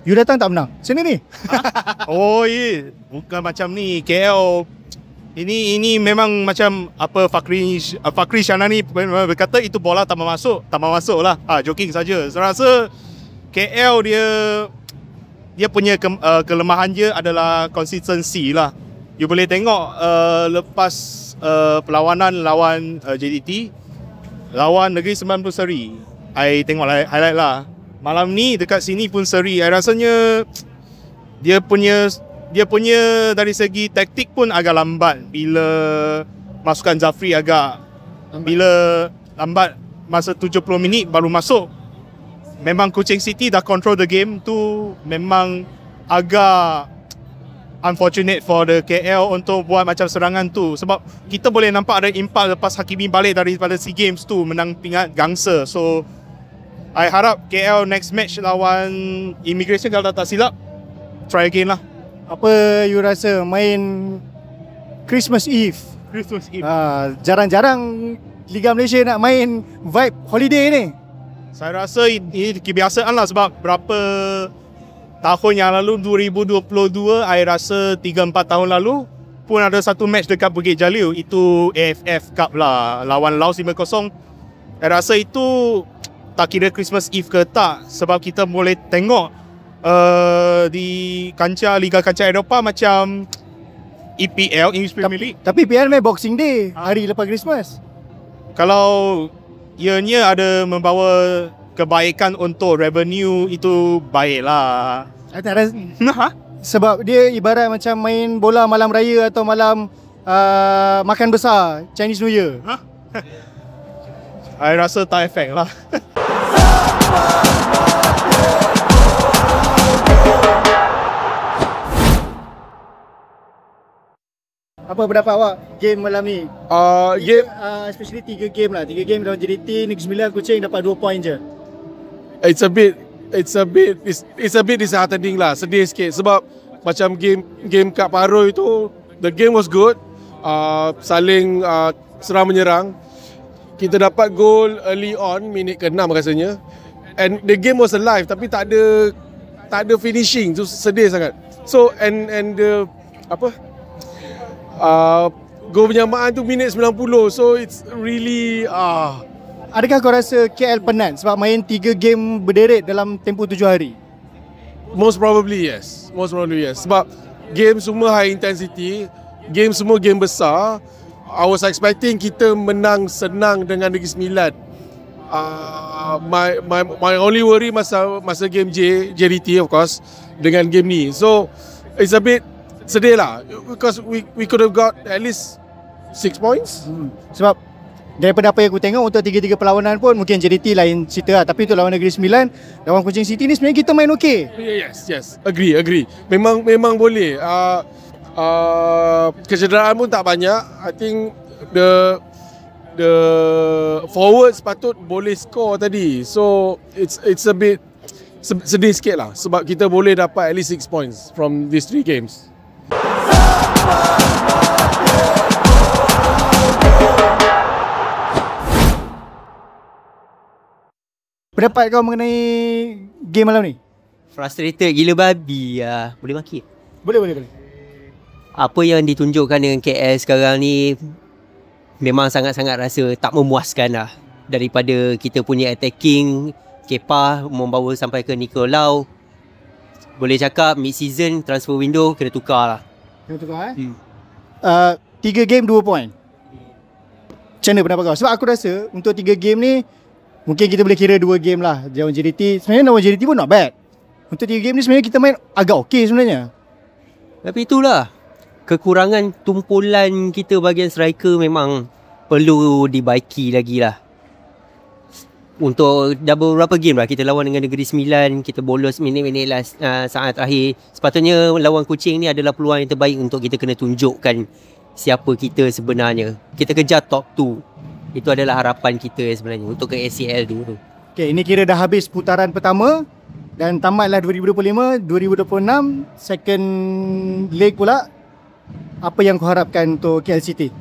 You datang tak menang. Sini ni. Oh bukan macam ni. KL ini memang macam apa Fakri Shanani berkata itu bola tak masuk lah. Joking saja. Saya rasa KL dia punya kelemahan dia adalah consistency lah. You boleh tengok lepas perlawanan lawan JDT, lawan Negeri Sembilan pun seri. I tengok highlight lah. Malam ni dekat sini pun seri. I rasanya dia punya dari segi taktik pun agak lambat bila masukkan Zafri bila lambat masa 70 minit baru masuk. Memang Kuching City dah control the game tu, memang agak unfortunate for the KL untuk buat macam serangan tu, sebab kita boleh nampak ada impak lepas Hakimi balik daripada SEA Games tu menang pingat gangsa. So I harap KL next match lawan Immigration kalau tak silap try again lah. Apa you rasa main Christmas Eve? Jarang-jarang Liga Malaysia nak main vibe holiday ni. Saya rasa ini kebiasaan lah, sebab berapa tahun yang lalu 2022, I rasa 3-4 tahun lalu pun ada satu match dekat Bukit Jalil, itu AFF Cup lah lawan Laos 5-0. Saya rasa itu tak kira Christmas Eve ke tak, sebab kita boleh tengok di Liga kancah Eropah macam EPL, English Premier League. Tapi PL main Boxing Day, hari lepas Christmas. Kalau ianya ada membawa kebaikan untuk revenue, itu baiklah. Sebab dia ibarat macam main bola malam raya atau malam makan besar Chinese New Year. I rasa tak efek lah. Apa pendapat awak game malam ni? Especially 3 game lah. 3 game dalam JDT, Negeri Sembilan, Kuching dapat 2 point je. It's a bit disheartening lah. Sedih sikit sebab macam game Cup Paruh itu, the game was good. Saling serang menyerang. Kita dapat gol early on, minit ke-6 rasanya. And the game was alive tapi tak ada finishing. Tu sedih sangat. So and the gol penyamaan tu minit 90. So it's really Adakah kau rasa KL penat sebab main 3 game berderet dalam tempoh 7 hari? Most probably yes. Sebab game semua high intensity, game semua game besar. I was expecting kita menang senang dengan Negeri Sembilan. My only worry masa game JDT of course dengan game ni. So it's a bit sedih lah, because we could have got at least 6 points. Sebab daripada apa yang aku tengok untuk 3-3 perlawanan pun mungkin JDT lain cerita lah. Tapi untuk lawan Negeri Sembilan, lawan Kuching City ni sebenarnya kita main okey. Yes. Agree. Memang boleh. Kecederaan pun tak banyak. I think the forwards patut boleh score tadi. So it's a bit sedih sikit lah, sebab kita boleh dapat at least 6 points from these 3 games. Pendapat kau mengenai game malam ni? Frustrated gila babi lah. Boleh maki? Boleh. Apa yang ditunjukkan dengan KL sekarang ni memang sangat-sangat rasa tak memuaskan lah. Daripada kita punya attacking, Kepa membawa sampai ke Nicolau. Boleh cakap mid-season transfer window kena tukar lah. Kena tukar 3 game 2 point. Macam mana pendapat kau? Sebab aku rasa untuk 3 game ni mungkin kita boleh kira 2 game lah. Lawan JDT, sebenarnya lawan JDT pun not bad. Untuk 3 game ni sebenarnya kita main agak okey sebenarnya. Tapi itulah, kekurangan tumpulan kita bahagian striker memang perlu dibaiki lagi lah. Untuk dah beberapa game lah kita lawan dengan Negeri Sembilan, kita bolos minit-minit last saat terakhir. Sepatutnya lawan Kuching ni adalah peluang yang terbaik untuk kita kena tunjukkan siapa kita sebenarnya. Kita kejar top 2. Itu adalah harapan kita sebenarnya untuk ke ACL dulu. Okay, ini kira dah habis putaran pertama dan tamatlah 2025, 2026 second leg pula. Apa yang kau harapkan untuk KL City?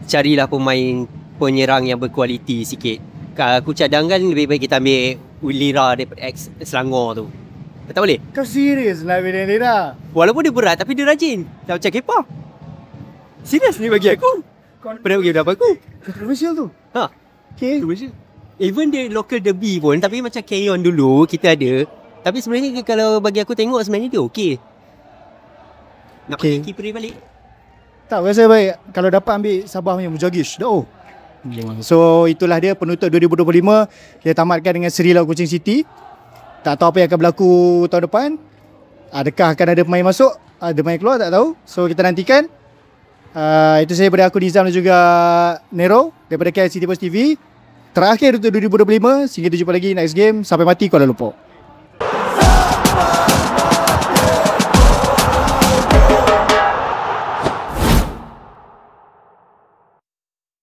Carilah pemain penyerang yang berkualiti sikit. Aku cadangkan lebih baik kita ambil Ulira daripada Selangor tu. Tak boleh. Kau serius nak bina dia dah? Walaupun dia berat tapi dia rajin. Tak macam Kepa. Serius ni bagi aku. Pernah bagi pendapat aku. Controversial tu. Ha. Okay. Even the local derby pun, tapi macam Keon dulu kita ada. Tapi sebenarnya kalau bagi aku tengok sebenarnya dia okey. Nak Okay. pakai keeper dia balik. Tak, rasa baik kalau dapat ambil Sabah punya Mujagish. Dah oh. So itulah dia penutup 2025. Kita tamatkan dengan seri lawan Kuching City. Tak tahu apa yang akan berlaku tahun depan. Adakah akan ada pemain masuk, ada pemain keluar, tak tahu. So kita nantikan. Itu saya daripada aku Nizam dan juga Nero daripada KL City Post TV. Terakhir untuk 2025. Sehingga kita jumpa lagi next game. Sampai mati Kuala Lumpur.